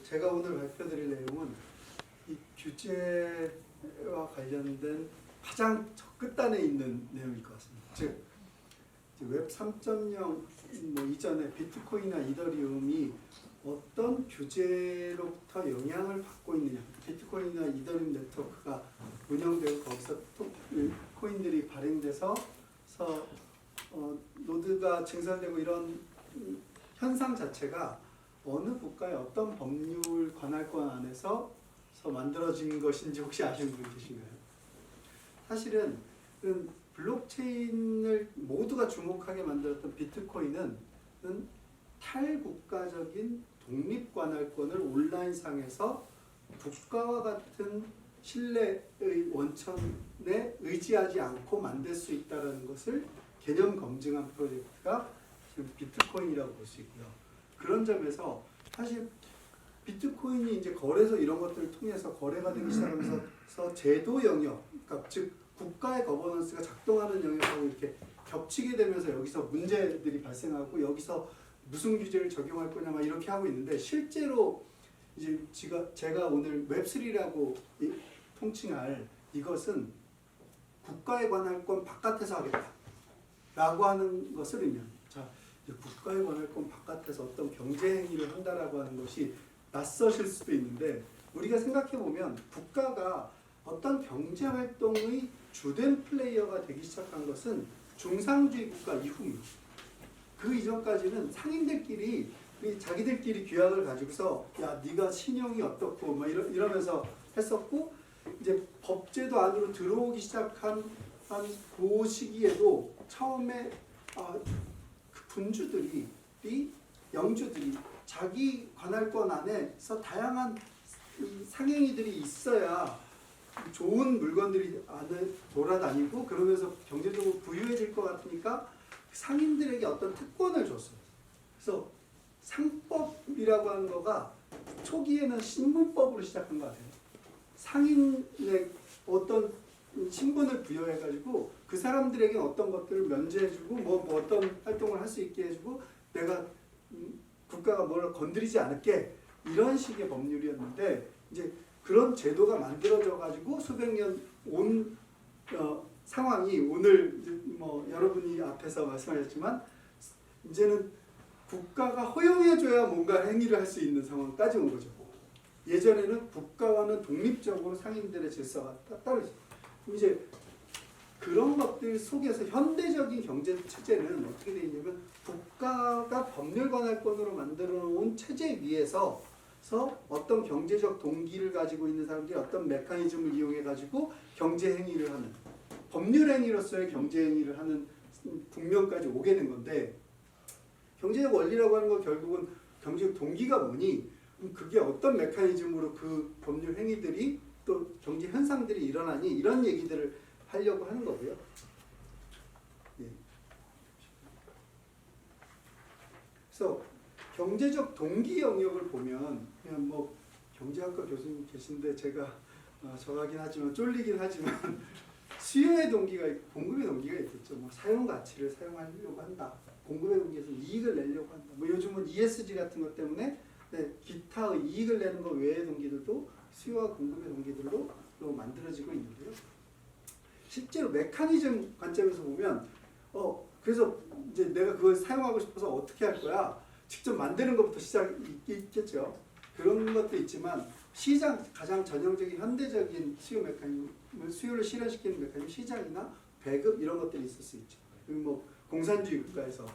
제가 오늘 발표드릴 내용은 이 규제와 관련된 가장 저 끝단에 있는 내용일 것 같습니다. 즉, 웹 3.0 뭐 이전에 비트코인이나 이더리움이 어떤 규제로부터 영향을 받고 있느냐. 비트코인이나 이더리움 네트워크가 운영되고 거기서 코인들이 발행돼서 노드가 증설되고 이런 현상 자체가 어느 국가의 어떤 법률 관할권 안에서 만들어진 것인지 혹시 아시는 분 계신가요? 사실은 블록체인을 모두가 주목하게 만들었던 비트코인은 탈국가적인 독립관할권을 온라인상에서 국가와 같은 신뢰의 원천에 의지하지 않고 만들 수 있다는 것을 개념 검증한 프로젝트가 지금 비트코인이라고 볼 수 있고요. 그런 점에서 사실 비트코인이 이제 거래소 이런 것들을 통해서 거래가 되기 시작하면서 제도 영역, 그러니까 즉 국가의 거버넌스가 작동하는 영역하고 이렇게 겹치게 되면서 여기서 문제들이 발생하고 여기서 무슨 규제를 적용할 거냐 막 이렇게 하고 있는데 실제로 이제 제가 오늘 웹3라고 통칭할 이것은 국가의 관할권 바깥에서 하겠다라고 하는 것을 의미합니다. 자, 국가의 관할권 바깥에서 어떤 경제 행위를 한다라고 하는 것이 낯서실 수도 있는데 우리가 생각해 보면 국가가 어떤 경제 활동의 주된 플레이어가 되기 시작한 것은 중상주의 국가 이후입니다. 그 이전까지는 상인들끼리 자기들끼리 규약을 가지고서 야 네가 신용이 어떻고 막 이러면서 했었고 이제 법제도 안으로 들어오기 시작한 그 시기에도 처음에 그 분주들이 영주들이 자기 관할권 안에서 다양한 상행위들이 있어야 좋은 물건들이 안에 돌아다니고 그러면서 경제적으로 부유해질 것 같으니까 상인들에게 어떤 특권을 줬어요. 그래서 상법이라고 하는 거가 초기에는 신분법으로 시작한 것 같아요. 상인의 어떤 신분을 부여해가지고 그 사람들에게 어떤 것들을 면제해주고 뭐 어떤 활동을 할 수 있게 해주고 내가 국가가 뭘 건드리지 않을게 이런 식의 법률이었는데 이제 그런 제도가 만들어져 가지고 수백 년 온 상황이 오늘 뭐 여러분이 앞에서 말씀하셨지만 이제는 국가가 허용해줘야 뭔가 행위를 할 수 있는 상황까지 온 거죠. 예전에는 국가와는 독립적으로 상인들의 질서가 따로 있어요. 이제 그런 것들 속에서 현대적인 경제 체제는 어떻게 되어 있냐면 국가가 법률 관할권으로 만들어 놓은 체제 위에서 어떤 경제적 동기를 가지고 있는 사람들이 어떤 메커니즘을 이용해 가지고 경제 행위를 하는 법률 행위로서의 경제 행위를 하는 국면까지 오게 된 건데 경제적 원리라고 하는 건 결국은 경제적 동기가 뭐니? 그게 어떤 메커니즘으로 그 법률 행위들이 또 경제 현상들이 일어나니 이런 얘기들을 하려고 하는 거고요. 예. 그래서 경제적 동기 영역을 보면 그냥 뭐 경제학과 교수님 계신데 제가 저하긴 하지만 쫄리긴 하지만 수요의 동기가 있고 공급의 동기가 있겠죠. 뭐 사용 가치를 사용하려고 한다. 공급의 동기에서 이익을 내려고 한다. 뭐 요즘은 ESG 같은 것 때문에 기타의 이익을 내는 것 외의 동기들도 수요와 공급의 동기들로 만들어지고 있는데요. 실제로 메커니즘 관점에서 보면 그래서 이제 내가 그걸 사용하고 싶어서 어떻게 할 거야? 직접 만드는 것부터 시작이 있겠죠. 그런 것도 있지만 시장 가장 전형적인 현대적인 수요 메커니즘을 수요를 실현시키는 메커니즘 시장이나 배급 이런 것들이 있을 수 있죠. 그리고 뭐 공산주의 국가에서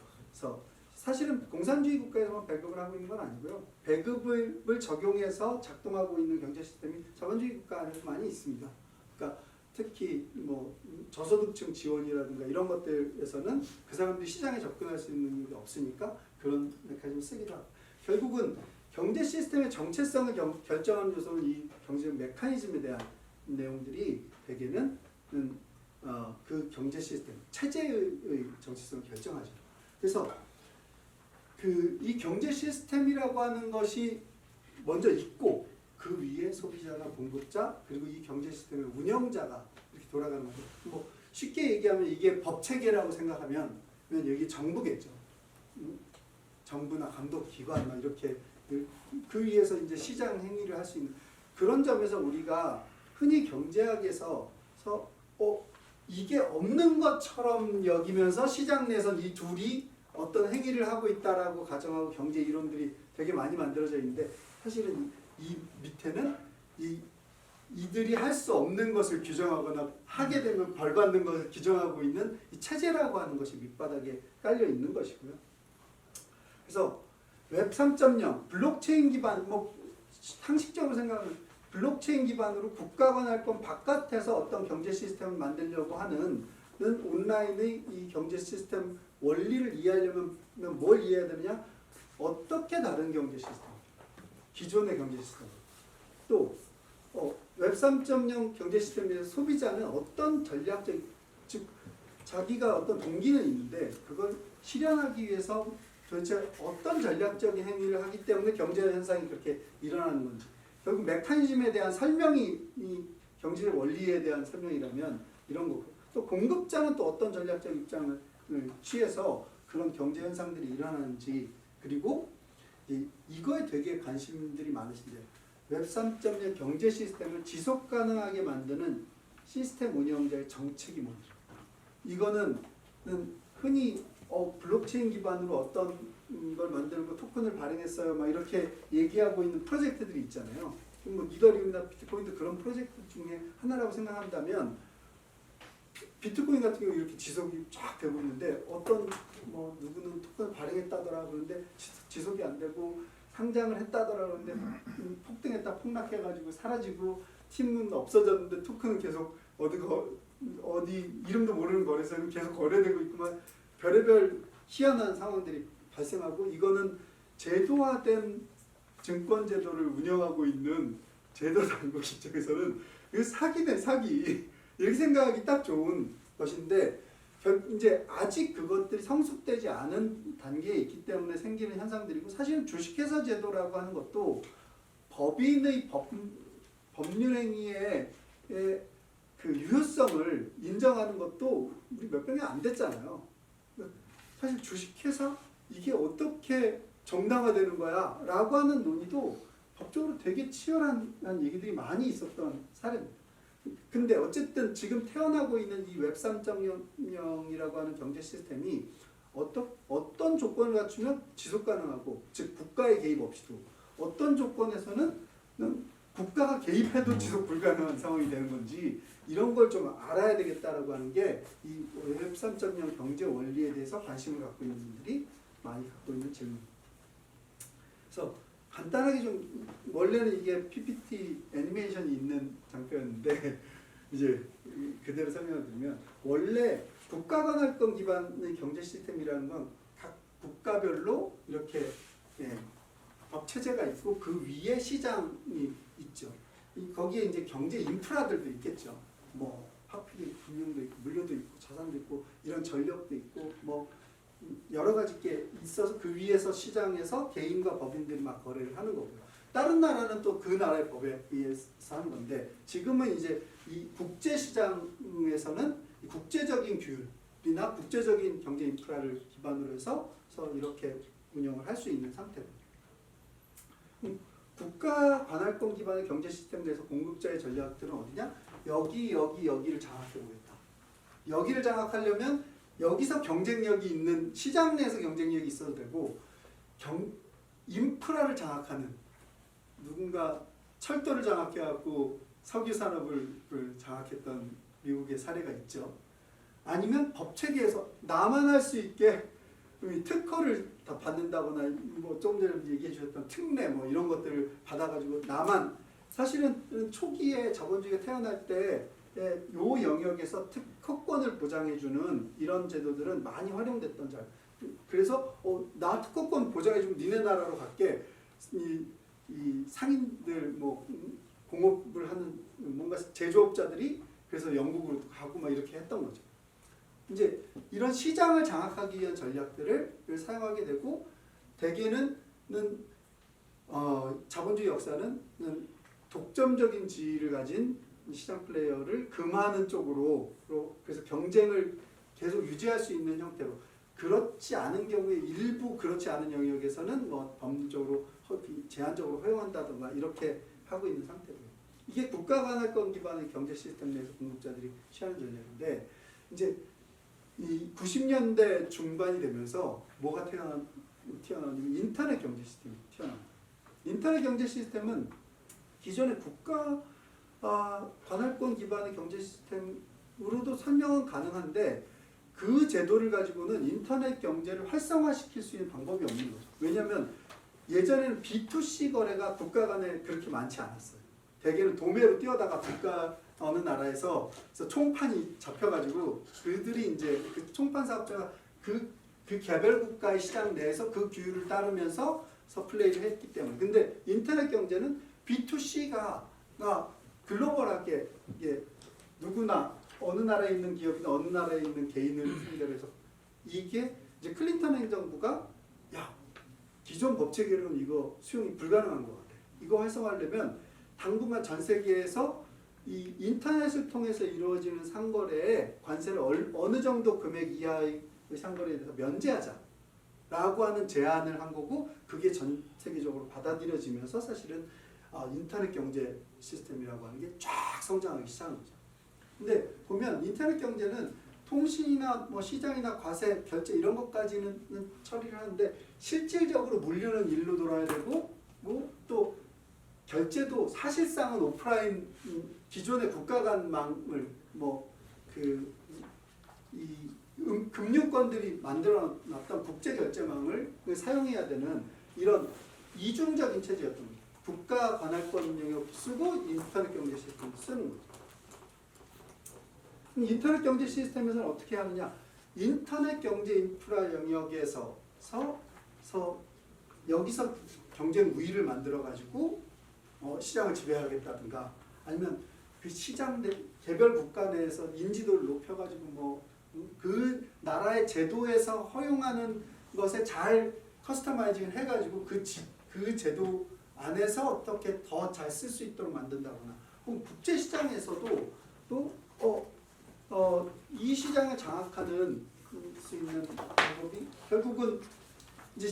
사실은 공산주의 국가에서만 배급을 하고 있는 건 아니고요. 배급을 적용해서 작동하고 있는 경제 시스템이 자본주의 국가 안에서 많이 있습니다. 그러니까 특히 뭐 저소득층 지원이라든가 이런 것들에서는 그 사람들이 시장에 접근할 수 있는 능력이 없으니까 그런 메커니즘을 쓰기도 하고 결국은 경제 시스템의 정체성을 결정하는 요소는 이 경제적 메커니즘에 대한 내용들이 대개는 그 경제 시스템, 체제의 정체성을 결정하죠. 그래서 이 경제 시스템이라고 하는 것이 먼저 있고 그 위에 소비자나 공급자 그리고 이 경제 시스템의 운영자가 이렇게 돌아가는 거죠. 뭐 쉽게 얘기하면 이게 법 체계라고 생각하면 여기 정부겠죠. 정부나 감독기관 막 이렇게 그 위에서 이제 시장 행위를 할 수 있는 그런 점에서 우리가 흔히 경제학에서 이게 없는 것처럼 여기면서 시장 내에서 이 둘이 어떤 행위를 하고 있다라고 가정하고 경제 이론들이 되게 많이 만들어져 있는데 사실은 이 밑에는 이들이 할 수 없는 것을 규정하거나 하게 되면 벌 받는 것을 규정하고 있는 이 체제라고 하는 것이 밑바닥에 깔려 있는 것이고요. 그래서 웹 3.0 블록체인 기반 상식적으로 생각하면 블록체인 기반으로 국가 관할권 바깥에서 어떤 경제 시스템을 만들려고 하는 온라인의 이 경제 시스템 원리를 이해하려면 뭘 이해해야 되느냐? 어떻게 다른 경제 시스템, 기존의 경제 시스템, 또 웹 3.0 경제 시스템에서 소비자는 어떤 전략적, 즉 자기가 어떤 동기는 있는데 그걸 실현하기 위해서 도대체 어떤 전략적인 행위를 하기 때문에 경제 현상이 그렇게 일어나는 건지 결국 메커니즘에 대한 설명이 이 경제 원리에 대한 설명이라면 이런 거고 또 공급자는 또 어떤 전략적 입장을 취해서 그런 경제 현상들이 일어나는지 그리고 이거에 되게 관심들이 많으신데 웹 3.0 경제 시스템을 지속 가능하게 만드는 시스템 운영자의 정책이 뭔지 이거는 흔히 블록체인 기반으로 어떤 걸 만들고 토큰을 발행했어요 막 이렇게 얘기하고 있는 프로젝트들이 있잖아요. 뭐 이더리움이나 비트코인도 그런 프로젝트 중에 하나라고 생각한다면 비트코인 같은 경우 이렇게 지속이 쫙 되고 있는데 어떤 뭐 누구는 토큰을 발행했다더라 그러는데 지속이 안 되고 상장을 했다더라 그러는데 폭등했다 폭락해가지고 사라지고 팀은 없어졌는데 토큰은 계속 어디 이름도 모르는 거래소는 계속 거래되고 있구만 별의별 희한한 상황들이 발생하고 이거는 제도화된 증권 제도를 운영하고 있는 제도 당국 입장에서는 이거 사기네 사기 이렇게 생각하기 딱 좋은 것인데 이제 아직 그것들이 성숙되지 않은 단계에 있기 때문에 생기는 현상들이고 사실은 주식회사 제도라고 하는 것도 법인의 법률 행위의 그 유효성을 인정하는 것도 우리 몇 년이 안 됐잖아요. 사실 주식회사 이게 어떻게 정당화되는 거야 라고 하는 논의도 법적으로 되게 치열한 얘기들이 많이 있었던 사례입니다. 근데 어쨌든 지금 태어나고 있는 이 웹 3.0이라고 하는 경제 시스템이 어떤 조건을 갖추면 지속 가능하고 즉 국가의 개입 없이도 어떤 조건에서는 국가가 개입해도 지속 불가능한 상황이 되는 건지 이런 걸 좀 알아야 되겠다라고 하는 게 이 웹 3.0 경제 원리에 대해서 관심을 갖고 있는 분들이 많이 갖고 있는 질문입니다. 그래서 간단하게 좀 원래는 이게 PPT 애니메이션이 있는 장표였는데 이제 그대로 설명을 드리면 원래 국가 관할권 기반의 경제 시스템이라는 건 각 국가별로 이렇게 법 체제가 있고 그 위에 시장이 있죠. 거기에 이제 경제 인프라들도 있겠죠. 뭐 화폐도 있고 금융도 있고 물류도 있고 자산도 있고 이런 전력도 있고 뭐 여러 가지 게 있어서 그 위에서 시장에서 개인과 법인들이 막 거래를 하는 거고요. 다른 나라는 또 그 나라의 법에 의해서 하는 건데 지금은 이제 이 국제 시장에서는 국제적인 규율이나 국제적인 경제 인프라를 기반으로 해서 이렇게 운영을 할 수 있는 상태입니다. 국가 관할권 기반의 경제 시스템 내에서 공급자의 전략들은 어디냐? 여기를 장악해 보겠다. 여기를 장악하려면 여기서 경쟁력이 있는 시장 내에서 경쟁력이 있어도 되고 인프라를 장악하는 누군가 철도를 장악해갖고 석유 산업을 장악했던 미국의 사례가 있죠. 아니면 법체계에서 나만 할 수 있게 특허를 다 받는다거나 뭐 조금 전에 얘기해 주셨던 특례 뭐 이런 것들을 받아가지고 나만 사실은 초기에 자본주의가 태어날 때 요 영역에서 특허권을 보장해주는 이런 제도들은 많이 활용됐던 잘. 그래서 나 특허권 보장해주면 니네 나라로 갈게. 이 상인들 뭐 공업을 하는 뭔가 제조업자들이 그래서 영국으로 가고 막 이렇게 했던 거죠. 이제 이런 시장을 장악하기 위한 전략들을 사용하게 되고 대개는 자본주의 역사는 독점적인 지위를 가진 시장 플레이어를 금하는 쪽으로 그래서 경쟁을 계속 유지할 수 있는 형태로 그렇지 않은 경우에 일부 그렇지 않은 영역에서는 뭐 법률적으로 제한적으로 허용한다든가 이렇게 하고 있는 상태고요. 이게 국가 관할권 기반의 경제 시스템 내에서 공급자들이 취하는 전략인데 이제 이 90년대 중반이 되면서 뭐가 튀어나오냐면 인터넷 경제 시스템이 튀어나옵니다. 인터넷 경제 시스템은 기존의 국가 관할권 기반의 경제 시스템으로도 설명은 가능한데 그 제도를 가지고는 인터넷 경제를 활성화시킬 수 있는 방법이 없는 거죠. 왜냐하면 예전에는 B2C 거래가 국가 간에 그렇게 많지 않았어요. 대개는 도매로 뛰어다가 국가 어느 나라에서 총판이 잡혀가지고 그들이 이제 그 총판 사업자가 그 개별 국가의 시장 내에서 그 규율을 따르면서 서플레이를 했기 때문에. 근데 인터넷 경제는 B2C가 글로벌하게 누구나 어느 나라에 있는 기업이나 어느 나라에 있는 개인을 상대로 해서 이게 이제 클린턴 행정부가 기존 법 체계로는 이거 수용이 불가능한 것 같아. 이거 활성화하려면 당분간 전 세계에서 이 인터넷을 통해서 이루어지는 상거래에 관세를 어느 정도 금액 이하의 상거래에 대해서 면제하자라고 하는 제안을 한 거고 그게 전 세계적으로 받아들여지면서 사실은 인터넷 경제 시스템이라고 하는 게 쫙 성장하기 시작한 거죠. 근데 보면 인터넷 경제는 통신이나 뭐 시장이나 과세, 결제 이런 것까지는 처리를 하는데 실질적으로 물류는 일로 돌아야 되고 또 결제도 사실상은 오프라인 기존의 국가 간 망을 금융권들이 만들어놨던 국제 결제망을 사용해야 되는 이런 이중적인 체제였던 거죠. 국가 관할권 영역 쓰고 인터넷 경제 시스템 쓰는 거죠. 인터넷 경제 시스템에서는 어떻게 하느냐? 인터넷 경제 인프라 영역에서 여기서 경쟁 우위를 만들어 가지고 시장을 지배하겠다든가 아니면 그 시장 내 개별 국가 내에서 인지도를 높여 가지고 그 나라의 제도에서 허용하는 것에 잘 커스터마이징을 해 가지고 그 제도 안에서 어떻게 더 잘 쓸 수 있도록 만든다거나 혹은 국제 시장에서도 또 이 시장을 장악하는 수 있는 방법이 결국은 이제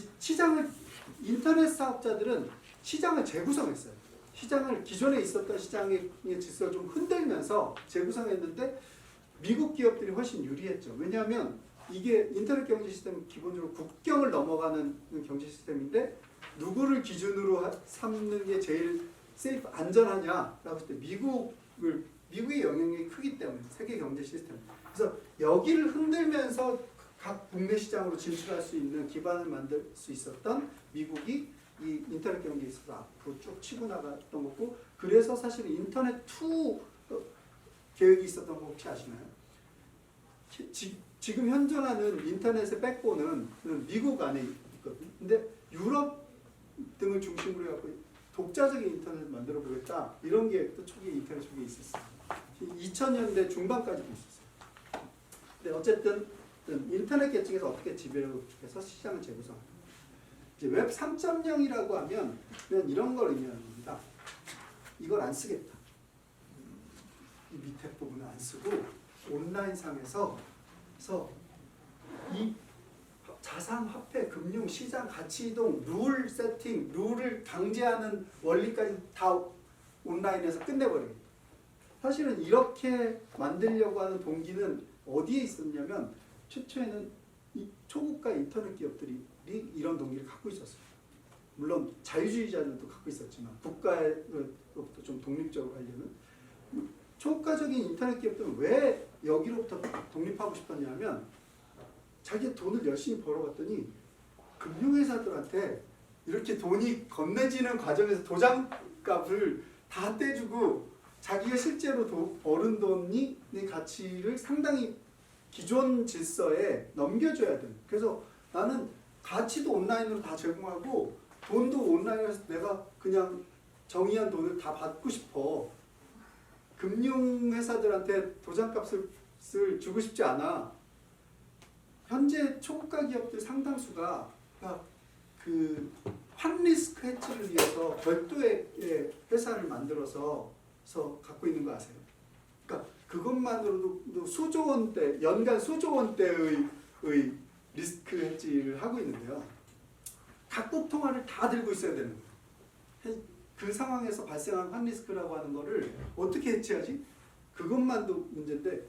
인터넷 사업자들은 시장을 재구성했어요. 기존에 있었던 시장의 질서를 좀 흔들면서 재구성했는데 미국 기업들이 훨씬 유리했죠. 왜냐하면 이게 인터넷 경제 시스템은 기본적으로 국경을 넘어가는 경제 시스템인데 누구를 기준으로 삼는 게 제일 세이프 안전하냐라고 했을 때 미국의 영향력이 크기 때문에 세계 경제 시스템. 그래서 여기를 흔들면서 각 국내 시장으로 진출할 수 있는 기반을 만들 수 있었던 미국이 이 인터넷 경제에 있어서 앞으로 쭉 치고 나갔던 거고 그래서 사실 인터넷 2 계획이 있었던 거 혹시 아시나요? 지금 현존하는 인터넷의 백본은 미국 안에 있거든요. 근데 유럽 등을 중심으로 해갖고 독자적인 인터넷을 만들어 보겠다 이런 계획도 초기 인터넷 쪽에 있었어요. 2000년대 중반까지도 있었어요. 근데 어쨌든 인터넷 계층에서 어떻게 지배해서 시장을 재구성합니다. 이제 웹 3.0이라고 하면 이런 걸 의미하는 겁니다. 이걸 안 쓰겠다. 이 밑에 부분을 안 쓰고 온라인상에서 이 자산, 화폐, 금융, 시장, 가치 이동, 룰 세팅, 룰을 강제하는 원리까지 다 온라인에서 끝내버립니다. 사실은 이렇게 만들려고 하는 동기는 어디에 있었냐면 최초에는 이 초국가 인터넷 기업들이 이런 동기를 갖고 있었어요. 물론 자유주의자들도 갖고 있었지만 국가로부터 좀 독립적으로 하려는 초국가적인 인터넷 기업들은 왜 여기로부터 독립하고 싶었냐면 자기 돈을 열심히 벌어봤더니 금융회사들한테 이렇게 돈이 건네지는 과정에서 도장값을 다 떼주고 자기가 실제로 벌은 돈이 가치를 상당히 기존 질서에 넘겨줘야 돼. 그래서 나는 가치도 온라인으로 다 제공하고 돈도 온라인에서 내가 그냥 정의한 돈을 다 받고 싶어. 금융회사들한테 도장값을 주고 싶지 않아. 현재 초국가 기업들 상당수가 그 환리스크 해치를 위해서 별도의 회사를 만들어서 갖고 있는 거 아세요? 그러니까 그것만으로도 수조 원대, 연간 수조 원대의 리스크 헤지를 하고 있는데요. 각국 통화를 다 들고 있어야 되는 거예요. 그 상황에서 발생한 환리스크라고 하는 거를 어떻게 해치하지? 그것만도 문제인데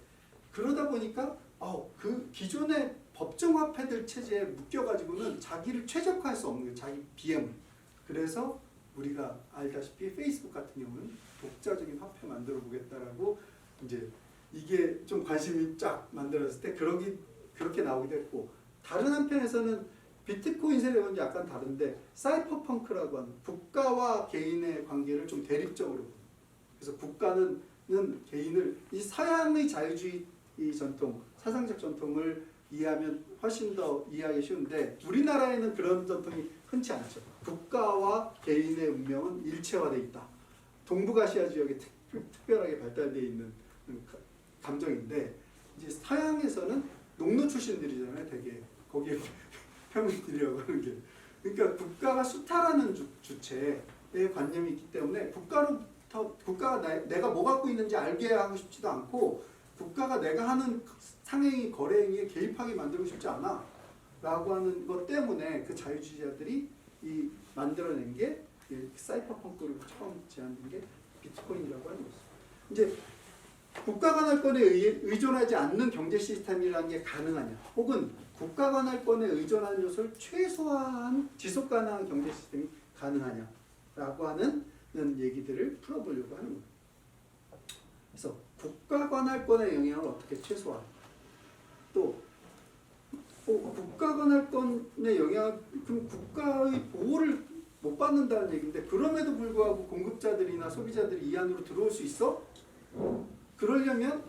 그러다 보니까 그 기존의 법정화폐들 체제에 묶여가지고는 자기를 최적화할 수 없는 거예요. 자기 BM을. 그래서 우리가 알다시피 페이스북 같은 경우는 독자적인 화폐 만들어 보겠다라고 이제 이게 좀 관심이 쫙 만들어졌을 때 그렇게 나오기도 했고 다른 한편에서는 비트코인 세력은 약간 다른데 사이퍼펑크라고 하는 국가와 개인의 관계를 좀 대립적으로 그래서 국가는 개인을 이 서양의 자유주의 이 전통 사상적 전통을 이해하면 훨씬 더 이해하기 쉬운데 우리나라에는 그런 전통이 흔치 않죠. 국가와 개인의 운명은 일체화되어 있다. 동북아시아 지역에 특별하게 발달되어 있는 감정인데 이제 서양에서는 농노 출신들이잖아요. 되게 거기에 평민들이라고 하는 게 그러니까 국가가 수탈하는 주체의 관념이 있기 때문에 국가가 내가 뭐 갖고 있는지 알게 하고 싶지도 않고 국가가 내가 하는 상행위 거래행위에 개입하게 만들고 싶지 않아 라고 하는 것 때문에 그 자유주의자들이 이 만들어낸 게 사이퍼펑크로 처음 제안된 게 비트코인이라고 하는 것입니다. 이제 국가 관할권에 의존하지 않는 경제 시스템이라는 게 가능하냐 혹은 국가 관할권에 의존하는 요소를 최소화한 지속 가능한 경제 시스템이 가능하냐라고 하는 얘기들을 풀어보려고 하는 거예요. 그래서 국가 관할권의 영향을 어떻게 최소화하냐 또 국가 관할권의 영향 그럼 국가의 보호를 못 받는다는 얘기인데 그럼에도 불구하고 공급자들이나 소비자들이 이 안으로 들어올 수 있어? 그러려면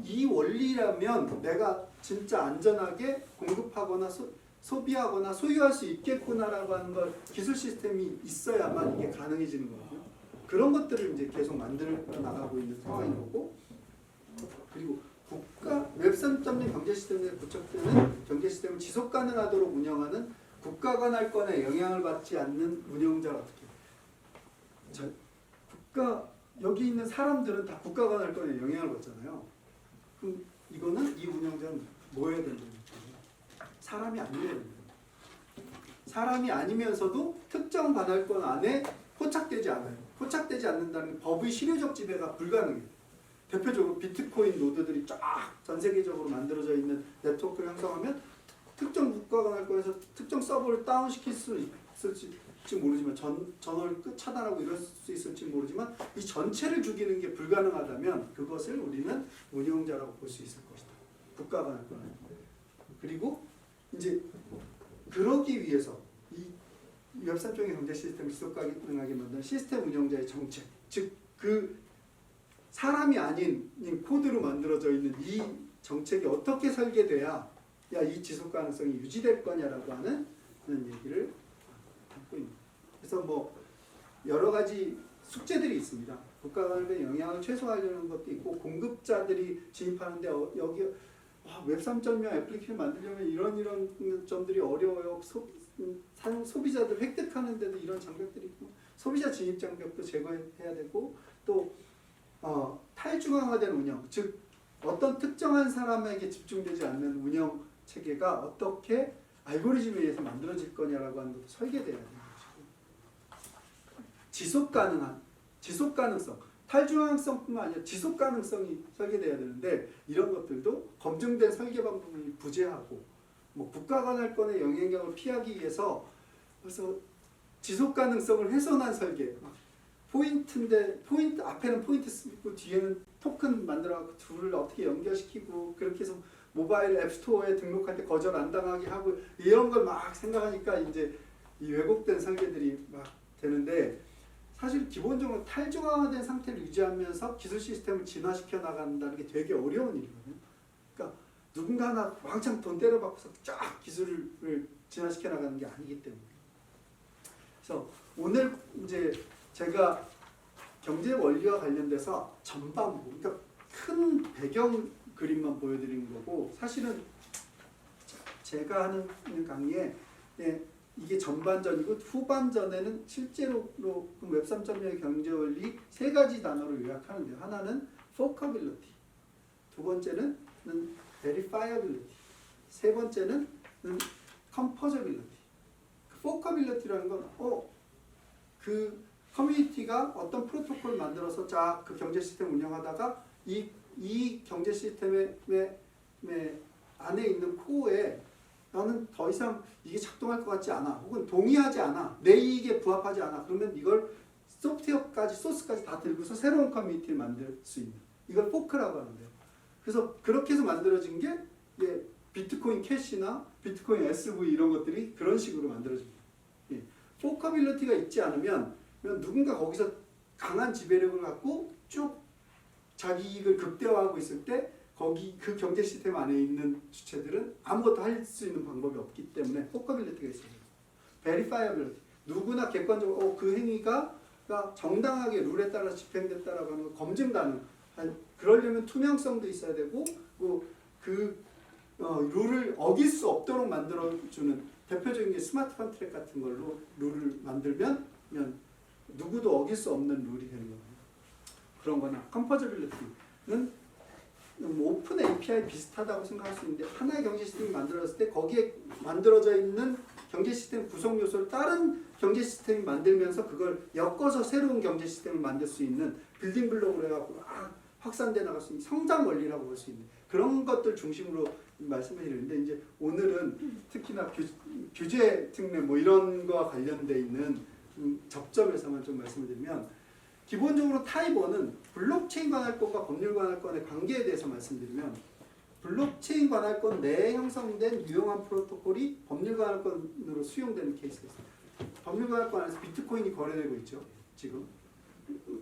이 원리라면 내가 진짜 안전하게 공급하거나 소비하거나 소유할 수 있겠구나라고 하는 걸 기술 시스템이 있어야만 이게 가능해지는 거거든요. 그런 것들을 이제 계속 만들어 나가고 있는 상황인 거고 그리고 웹 3.0 경제 시스템에 구축되는 경제 시스템을 지속 가능하도록 운영하는 국가 관할권에 영향을 받지 않는 운영자가 어떻게 여기 있는 사람들은 다 국가 관할권에 영향을 받잖아요. 그럼 이거는 이 운영자는 뭐 해야 된다는 거예요? 사람이 아니어야 된다. 사람이 아니면서도 특정 관할권 안에 포착되지 않아요. 포착되지 않는다는 법의 실효적 지배가 불가능해요. 대표적으로 비트코인 노드들이 쫙 전 세계적으로 만들어져 있는 네트워크를 형성하면 특정 국가 관할권에서 특정 서버를 다운시킬 수 있을지 모르지만 전원을 차단하고 이럴 수 있을지 모르지만 이 전체를 죽이는 게 불가능하다면 그것을 우리는 운영자라고 볼 수 있을 것이다. 국가 관할권. 그리고 이제 그러기 위해서 이 웹 3.0 경제 시스템을 지속 가능하게 만드는 시스템 운영자의 정책, 즉 그 사람이 아닌 코드로 만들어져 있는 이 정책이 어떻게 설계돼야 이 지속 가능성이 유지될 거냐라고 하는 얘기를 담고 있습니다. 그래서 뭐 여러 가지 숙제들이 있습니다. 국가 간의 영향을 최소화하려는 것도 있고 공급자들이 진입하는데 여기 웹 3.0 애플리케이션 만들려면 이런 점들이 어려워요. 소비자들 획득하는데도 이런 장벽들이 있고 소비자 진입 장벽도 제거해야 되고 또 탈중앙화된 운영, 즉 어떤 특정한 사람에게 집중되지 않는 운영 체계가 어떻게 알고리즘에 의해서 만들어질 거냐라고 하는 것도 설계돼야 되는 것이고 지속 가능성, 탈중앙성뿐만 아니라 지속 가능성이 설계돼야 되는데 이런 것들도 검증된 설계 방법이 부재하고 뭐 국가 관할권의 영향력을 피하기 위해서 그래서 지속 가능성을 훼손한 설계 포인트인데 앞에는 포인트 쓰고 뒤에는 토큰 만들어갖고 둘을 어떻게 연결시키고 그렇게 해서 모바일 앱스토어에 등록할 때 거절 안 당하게 하고 이런 걸 막 생각하니까 이제 이 왜곡된 설계들이 막 되는데 사실 기본적으로 탈중앙화된 상태를 유지하면서 기술 시스템을 진화시켜 나간다는 게 되게 어려운 일이거든요. 그러니까 누군가 하나 왕창 돈 때려박고서 쫙 기술을 진화시켜 나가는 게 아니기 때문에. 그래서 오늘 이제 제가 경제 원리와 관련돼서 전반부, 그러니까 큰 배경 그림만 보여드리는 거고 사실은 제가 하는 강의에 이게 전반전이고 후반전에는 실제로 웹 3.0의 경제 원리 세 가지 단어를 요약하는데요. 하나는 focability, 두 번째는 verifiability, 세 번째는 컴포저빌리티. 포커빌리티라는 건 그 커뮤니티가 어떤 프로토콜을 만들어서 자 그 경제 시스템 운영하다가 이 경제 시스템의 안에 있는 코어에 나는 더 이상 이게 작동할 것 같지 않아. 혹은 동의하지 않아. 내 이익에 부합하지 않아. 그러면 이걸 소프트웨어까지 소스까지 다 들고서 새로운 커뮤니티를 만들 수 있는. 이걸 포크라고 하는데요. 그래서 그렇게 해서 만들어진 게 비트코인 캐시나 비트코인 SV 이런 것들이 그런 식으로 만들어집니다. 예. 포커빌리티가 있지 않으면 누군가 거기서 강한 지배력을 갖고 쭉 자기 이익을 극대화하고 있을 때 거기 그 경제 시스템 안에 있는 주체들은 아무것도 할 수 있는 방법이 없기 때문에 포커빌리티가 있습니다. 베리파이어빌리티. 누구나 객관적으로 그 행위가 정당하게 룰에 따라 집행됐다라고 하는 거 검증 가능. 그러려면 투명성도 있어야 되고 룰을 어길 수 없도록 만들어주는 대표적인 게 스마트 컨트랙 같은 걸로 룰을 만들면 누구도 어길 수 없는 룰이 되는 겁니다. 그런 거나 컴포저빌리티는 오픈 API 비슷하다고 생각할 수 있는데 하나의 경제 시스템이 만들어졌을 때 거기에 만들어져 있는 경제 시스템 구성 요소를 다른 경제 시스템이 만들면서 그걸 엮어서 새로운 경제 시스템을 만들 수 있는 빌딩 블록으로 해갖고 확산돼 나갈 수 있는 성장 원리라고 볼 수 있는 그런 것들 중심으로 말씀을 드리는데 이제 오늘은 특히나 규제 특례 뭐 이런 거와 관련돼 있는 접점에서만 좀 말씀을 드리면 기본적으로 타입 1은 블록체인 관할권과 법률 관할권의 관계에 대해서 말씀드리면 블록체인 관할권 내에 형성된 유용한 프로토콜이 법률 관할권으로 수용되는 케이스가 있습니다. 법률 관할권 안에서 비트코인이 거래되고 있죠. 지금.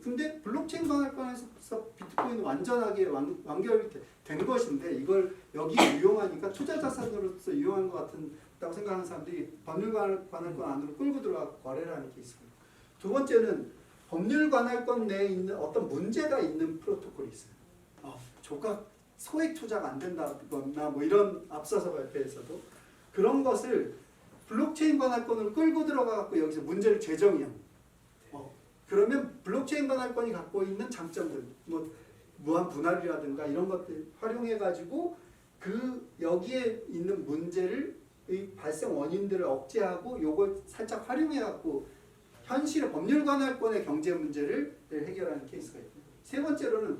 근데 블록체인 관할권에서 비트코인은 완전하게 완결이 된 것인데 이걸 여기가 유용하니까 투자 자산으로서 유용한 것 같다고 생각하는 사람들이 법률 관할권 안으로 끌고 들어가 거래를 하는 케이스입니다. 두 번째는 법률 관할권 내에 있는 어떤 문제가 있는 프로토콜이 있어요. 조각 소액 투자가 안 된다거나 뭐 이런 앞서서 발표에서도 그런 것을 블록체인 관할권으로 끌고 들어가 갖고 여기서 문제를 재정의합니다. 그러면 블록체인 관할권이 갖고 있는 장점들, 뭐 무한 분할이라든가 이런 것들 활용해 가지고 그 여기에 있는 문제를 발생 원인들을 억제하고 요걸 살짝 활용해 갖고 현실의 법률 관할권의 경제 문제를 해결하는 케이스가 있고 세 번째로는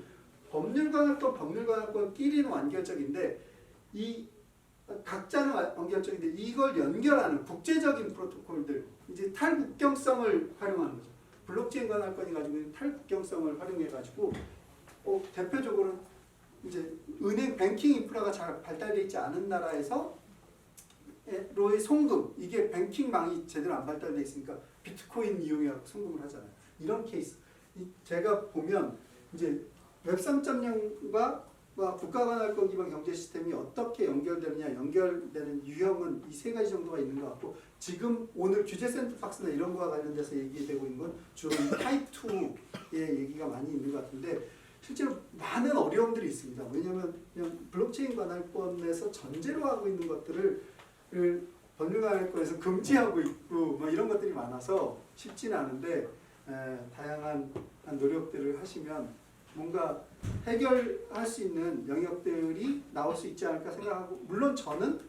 법률 관할권끼리는 완결적인데 이 각자는 완결적인데 이걸 연결하는 국제적인 프로토콜들 이제 탈국경성을 활용하는 거죠. 블록체인 관할권이 가지고 있는 탈국경성을 활용해 가지고 대표적으로 이제 은행 뱅킹 인프라가 잘 발달되어 있지 않은 나라에서 로의 송금 이게 뱅킹망이 제대로 안 발달되어 있으니까 비트코인 이용해 송금을 하잖아요. 이런 케이스 제가 보면 이제 웹 3.0과 국가관할권 기반 경제 시스템이 어떻게 연결되느냐 연결되는 유형은 이 세 가지 정도가 있는 것 같고 지금 오늘 규제 샌드박스나 이런 거와 관련돼서 얘기되고 있는 건 주로 타입 2의 얘기가 많이 있는 것 같은데 실제로 많은 어려움들이 있습니다. 왜냐하면 그냥 블록체인 관할권에서 전제로 하고 있는 것들을 법률관할권에서 금지하고 있고 뭐 이런 것들이 많아서 쉽지는 않은데 다양한 노력들을 하시면 뭔가 해결할 수 있는 영역들이 나올 수 있지 않을까 생각하고 물론 저는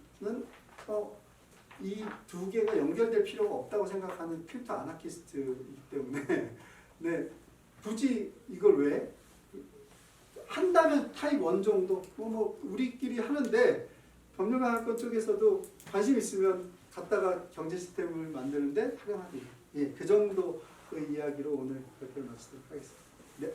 이 두 개가 연결될 필요가 없다고 생각하는 크립토 아나키스트이기 때문에 네, 굳이 이걸 왜 한다면 타입 1 정도 뭐 우리끼리 하는데 법률관할권 쪽에서도 관심 있으면 갖다가 경제 시스템을 만드는데 활용하기 그 정도 그 이야기로 오늘 발표를 마치도록 하겠습니다. 네.